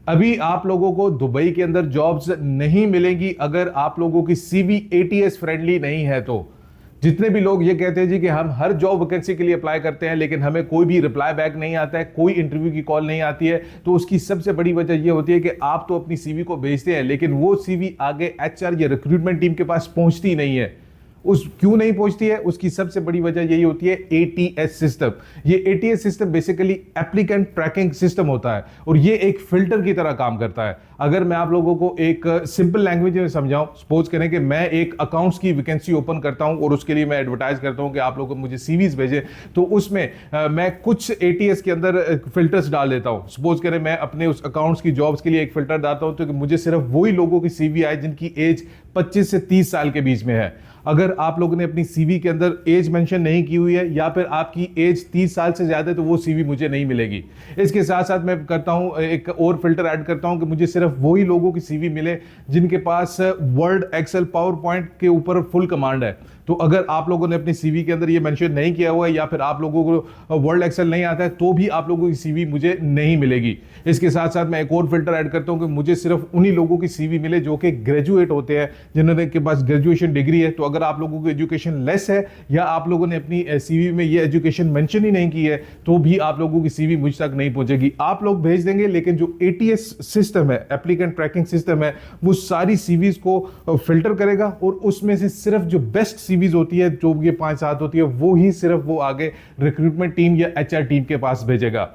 अभी आप लोगों को दुबई के अंदर जॉब्स नहीं मिलेंगी अगर आप लोगों की सीवी एटीएस फ्रेंडली नहीं है तो। जितने भी लोग ये कहते हैं जी कि हम हर जॉब वैकेंसी के लिए अप्लाई करते हैं लेकिन हमें कोई भी रिप्लाई बैक नहीं आता है, कोई इंटरव्यू की कॉल नहीं आती है, तो उसकी सबसे बड़ी वजह ये होती है कि आप तो अपनी सीवी को भेजते हैं लेकिन वो सीवी आगे एचआर या रिक्रूटमेंट टीम के पास पहुंचती नहीं है। उस क्यों नहीं पहुंचती है, उसकी सबसे बड़ी वजह यही होती है एटीएस सिस्टम। ये ATS system basically applicant tracking system होता है और ये एक फिल्टर की तरह काम करता है। अगर मैं आप लोगों को एक सिंपल लैंग्वेज में समझाऊं, सपोज करें कि मैं एक अकाउंट्स की वैकेंसी ओपन करता हूं और उसके लिए मैं एडवर्टाइज करता हूं कि आप लोगों को मुझे सीवीज भेजें, तो उसमें मैं कुछ एटीएस के अंदर फिल्टर्स डाल देता हूं। सपोज करें मैं अपने उस अकाउंट्स की जॉब्स के लिए एक फिल्टर डालता हूं तो कि मुझे सिर्फ वही लोगों की सीवी आए जिनकी एज 25 से 30 साल के बीच में है। अगर आप लोगों ने अपनी सीवी के अंदर एज मेंशन नहीं की हुई है या फिर आपकी एज 30 साल से ज्यादा है तो वो सीवी मुझे नहीं मिलेगी। इसके साथ साथ मैं करता हूं एक और फिल्टर ऐड करता हूं कि मुझे सिर्फ वही लोगों की सीवी मिले जिनके पास वर्ड, एक्सेल, पावर पॉइंट के ऊपर फुल कमांड है। तो अगर आप लोगों ने अपनी सीवी के अंदर ये मेंशन नहीं किया हुआ है या फिर आप लोगों को वर्ड, एक्सेल नहीं आता है तो भी आप लोगों की सीवी मुझे नहीं मिलेगी। इसके साथ साथ मैं एक और फिल्टर ऐड करता हूं कि मुझे सिर्फ उन्हीं लोगों की सीवी मिले जो कि ग्रेजुएट होते हैं, जिन्होंने के पास ग्रेजुएशन डिग्री है। तो अगर आप लोगों की एजुकेशन लेस है या आप लोगों ने अपनी सीवी में ये एजुकेशन मेंशन ही नहीं की है तो भी आप लोगों की सीवी मुझ तक नहीं पहुंचेगी। आप लोग भेज देंगे लेकिन जो एटीएस सिस्टम है, एप्लीकेंट ट्रैकिंग सिस्टम है, वो सारी सीवीज को फिल्टर करेगा और उसमें से सिर्फ जो बेस्ट सीवीज होती है, जो ये 5-7 होती है, वो ही सिर्फ वो आगे रिक्रूटमेंट टीम या एचआर टीम के पास भेजेगा।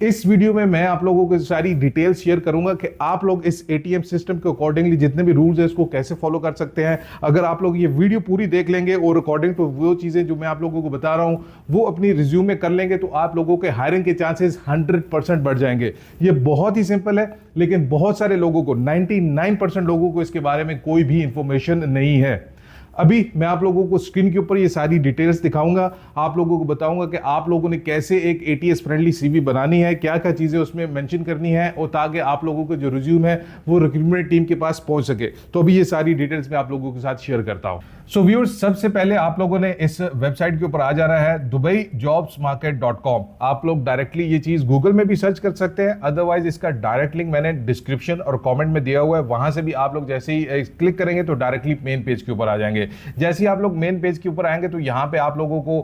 इस वीडियो में मैं आप लोगों को सारी डिटेल्स शेयर करूंगा कि आप लोग इस एटीएम सिस्टम के अकॉर्डिंगली जितने भी रूल्स है इसको कैसे फॉलो कर सकते हैं। अगर आप लोग ये वीडियो पूरी देख लेंगे और अकॉर्डिंग टू वो चीजें जो मैं आप लोगों को बता रहा हूं वो अपनी रिज्यूम में कर लेंगे तो आप लोगों के हायरिंग के चांसेस 100% बढ़ जाएंगे। ये बहुत ही सिंपल है लेकिन बहुत सारे लोगों को, 99% लोगों को इसके बारे में कोई भी इंफॉर्मेशन नहीं है। अभी मैं आप लोगों को स्क्रीन के ऊपर ये सारी डिटेल्स दिखाऊंगा, आप लोगों को बताऊंगा कि आप लोगों ने कैसे एक एटीएस फ्रेंडली सीवी बनानी है, क्या क्या चीजें उसमें मेंशन करनी है और ताकि आप लोगों को जो रिज्यूम है वो रिक्रूटमेंट टीम के पास पहुंच सके। तो अभी ये सारी डिटेल्स मैं आप लोगों के साथ शेयर करता हूं। सो व्यूअर्स, सबसे पहले आप लोगों ने इस वेबसाइट के ऊपर आ जाना है dubaijobsmarket.com। आप लोग डायरेक्टली ये चीज गूगल में भी सर्च कर सकते हैं, अदरवाइज इसका डायरेक्ट लिंक मैंने डिस्क्रिप्शन और कमेंट में दिया हुआ है, वहां से भी आप लोग जैसे ही क्लिक करेंगे तो डायरेक्टली मेन पेज के ऊपर आ जाएंगे। जैसे ही आप लोग मेन पेज के ऊपर आएंगे तो यहां पे आप लोगों को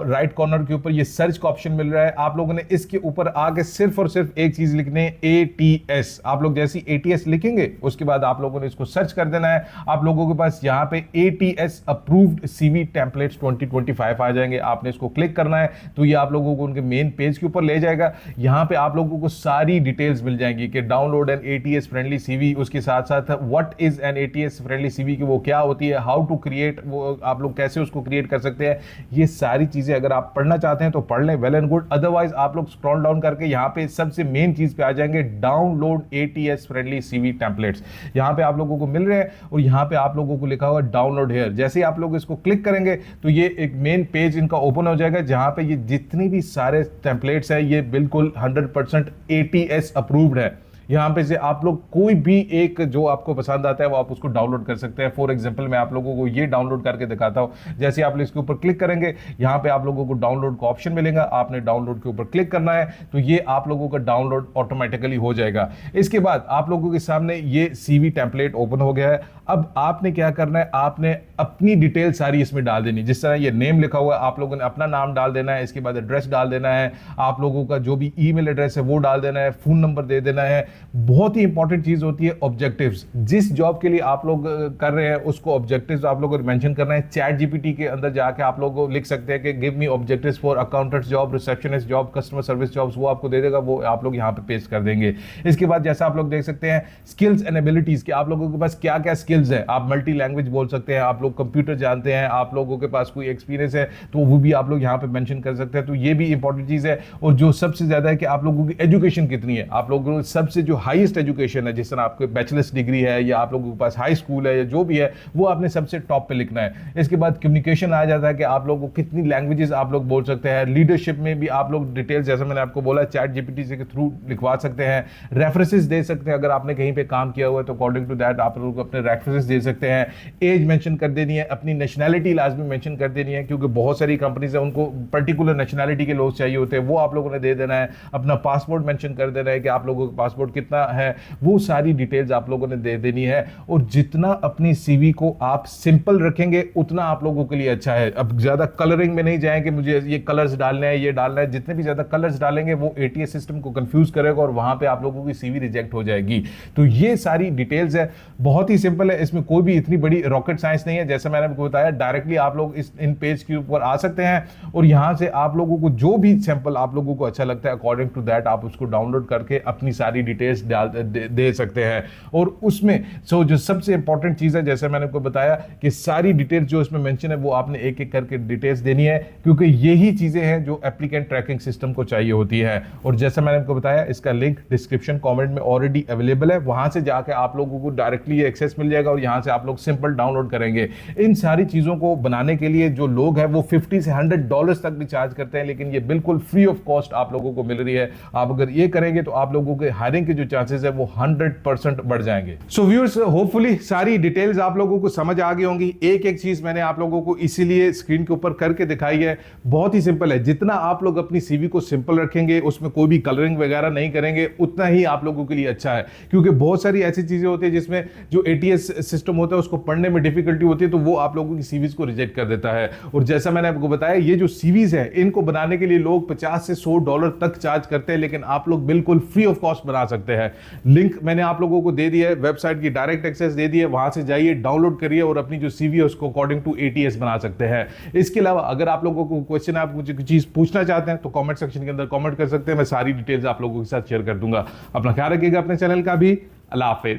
राइट कॉर्नर के ऊपर ये सर्च का ऑप्शन मिल रहा है। आप लोगों ने इसके ऊपर आके सिर्फ और सिर्फ एक चीज लिखनी है, एटीएस। आप लोग जैसे एटीएस लिखेंगे उसके बाद आप लोगों ने इसको सर्च कर देना है। आप लोगों के पास यहां पे एटीएस अप्रूव्ड सीवी टेम्पलेट्स 2025 आ जाएंगे। आपने इसको क्लिक करना है तो ये आप लोगों को उनके मेन पेज के ऊपर ले जाएगा। यहां पे आप लोगों को सारी डिटेल्स मिल जाएंगी कि download an ATS friendly CV, उसके साथ साथ what is an ATS friendly CV की वो क्या होती है, हाउ टू क्रिएट, वो आप लोग कैसे उसको क्रिएट कर सकते हैं। ये सारी चीजें अगर आप पढ़ना चाहते हैं तो पढ़ लें, वेल एंड गुड। अदरवाइज आप लोग स्क्रॉल डाउन करके यहां पे सबसे मेन चीज पे आ जाएंगे, download ATS friendly CV templates. यहां पे आप लोगों को मिल रहे हैं और यहां पे आप लोगों को लिखा हुआ डाउनलोड हियर। जैसे ही आप लोग इसको क्लिक करेंगे तो ये एक मेन पेज इनका ओपन हो जाएगा जहां पे ये जितनी भी सारे टेम्पलेट्स हैं ये बिल्कुल 100% एटीएस अप्रूव्ड है। यहां पे से आप लोग कोई भी एक जो आपको पसंद आता है वो आप उसको डाउनलोड कर सकते हैं। फॉर एग्जांपल मैं आप लोगों को ये डाउनलोड करके दिखाता हूं। जैसे आप इसके ऊपर क्लिक करेंगे यहां पे आप लोगों को डाउनलोड का ऑप्शन मिलेगा, आपने डाउनलोड के ऊपर क्लिक करना है तो ये आप लोगों का डाउनलोड ऑटोमेटिकली हो जाएगा। इसके बाद आप लोगों के सामने ये सीवी टेम्पलेट ओपन हो गया है। अब आपने क्या करना है, आपने अपनी डिटेल सारी इसमें डाल देनी। जिस तरह ये नेम लिखा हुआ है आप लोगों ने अपना नाम डाल देना है, इसके बाद एड्रेस डाल देना है, आप लोगों का जो भी ईमेल एड्रेस है वो डाल देना है, फोन नंबर दे देना है। बहुत ही इंपॉर्टेंट चीज होती है ऑब्जेक्टिव्स। जिस जॉब के लिए आप लोग कर रहे हैं उसको ऑब्जेक्टिव्स आप लोगों को मेंशन करना है। चैट जीपीटी के अंदर जाके आप लोग लिख सकते हैं कि give me objectives for accountant job, receptionist job, customer service jobs, वो आपको दे देगा, वो आप लोग यहां पे पेस्ट कर देंगे। इसके बाद जैसा आप लोग देख सकते हैं स्किल्स एंड एबिलिटीज के आप लोगों के पास क्या क्या स्किल्स है। आप मल्टी लैंग्वेज बोल सकते हैं, आप लोग कंप्यूटर जानते हैं, आप लोगों के पास कोई एक्सपीरियंस है तो वो भी आप लोग यहां पे मेंशन कर सकते हैं। तो ये भी इंपॉर्टेंट चीज है। और जो सबसे ज्यादा है कि आप लोगों की एजुकेशन कितनी है। आप लोगों को सबसे जो हाईएस्ट एजुकेशन है, जिस तरह आपको बैचलर्स डिग्री है या आप लोगों के पास हाई स्कूल है या जो भी है, वो आपने सबसे टॉप पे लिखना है। इसके बाद कम्युनिकेशन आ जाता है कि आप लोगों को कितनी लैंग्वेजेस आप लोग बोल सकते हैं। लीडरशिप में भी आप लोग डिटेल्स, जैसे मैंने आपको बोला, चैट जीपीटी के थ्रू लिखवा सकते हैं। रेफरेंसेस दे सकते हैं, अगर आपने कहीं पे काम किया हुआ है तो अकॉर्डिंग टू दैट आप लोग अपने रेफरेंसेस दे सकते हैं। एज मेंशन कर देनी है, अपनी नेशनैलिटी लाजमी मेंशन कर देनी है क्योंकि बहुत सारी कंपनीज है उनको पर्टिकुलर नेशनैलिटी के लोग चाहिए होते हैं, वो आप लोगों ने दे देना है। अपना पासपोर्ट मेंशन कर देना है कि आप लोगों के पासपोर्ट कितना है, वो सारी डिटेल्स आप लोगों ने दे देनी है। और जितना अपनी सीवी को आप सिंपल रखेंगे उतना आप लोगों के लिए अच्छा है। अब ज्यादा कलरिंग में नहीं जाएंगे, मुझे ये कलर्स डालने हैं, ये डालना है, जितने भी ज्यादा कलर्स डालेंगे वो एटीएस सिस्टम को कंफ्यूज करेगा और वहां पे आप लोगों की सीवी रिजेक्ट हो जाएगी। तो ये सारी डिटेल्स है, बहुत ही सिंपल है, इसमें कोई भी इतनी बड़ी रॉकेट साइंस नहीं है। जैसे मैंने आपको बताया, डायरेक्टली आप लोग इन पेज के ऊपर आ सकते हैं और यहां से आप लोगों को जो भी सैंपल आप लोगों को अच्छा लगता है अकॉर्डिंग टू दैट आप उसको डाउनलोड करके अपनी सारी डिटेल्स दे सकते हैं। और उसमें जो सबसे इंपॉर्टेंट चीज है, जैसे मैंने आपको बताया कि सारी डिटेल्स जो इसमें मेंशन है वो आपने एक एक करके डिटेल्स देनी है, क्योंकि यही चीजें हैं जो एप्लीकेंट ट्रैकिंग सिस्टम को चाहिए होती है। और जैसे मैंने आपको बताया, इसका लिंक डिस्क्रिप्शन कमेंट में ऑलरेडी अवेलेबल है, वहां से जाके आप लोगों को डायरेक्टली एक्सेस मिल जाएगा और यहां से आप लोग सिंपल डाउनलोड करेंगे। इन सारी चीजों को बनाने के लिए जो लोग हैं वो $50 से $100 तक भी चार्ज करते हैं, लेकिन ये बिल्कुल फ्री ऑफ कॉस्ट आप लोगों को मिल रही है। आप अगर ये करेंगे तो आप लोगों के हायरिंग के जो चांसेस है वो 100% बढ़ जाएंगे। सो व्यूअर्स, होपफुली सारी डिटेल्स आप लोगों को समझ आ गई होंगी। एक एक चीज मैंने आप लोगों को इसीलिए स्क्रीन के ऊपर करके दिखाई है। बहुत ही सिंपल है, जितना आप लोग अपनी सीवी को सिंपल रखेंगे, उसमें कोई भी कलरिंग वगैरह नहीं करेंगे, उतना ही आप लोगों के लिए अच्छा है। क्योंकि बहुत सारी ऐसी चीजें होती है जिसमें जो एटीएस सिस्टम होता है उसको पढ़ने में डिफिकल्टी होती है, तो वो आप लोगों की सीवीज को रिजेक्ट कर देता है। और जैसा मैंने आपको बताया, ये जो सीवीज है इनको बनाने के लिए लोग $50 से $100 तक चार्ज करते हैं, लेकिन आप लोग बिल्कुल फ्री ऑफ कॉस्ट बना सकते हैं। लिंक मैंने आप लोगों को दे दिया है, वेबसाइट की डायरेक्ट एक्सेस दे दी है, वहां से जाइए, डाउनलोड करिए और अपनी जो सीवी है उसको अकॉर्डिंग टू एटीएस बना सकते हैं। इसके अलावा अगर आप लोगों को क्वेश्चन, आप मुझे कुछ चीज पूछना चाहते हैं तो कमेंट सेक्शन के अंदर कमेंट कर सकते हैं, मैं सारी डिटेल्स आप लोगों के साथ शेयर कर दूंगा। अपना ख्याल रखिएगा, अपने चैनल का भी। अल्लाह हाफिज।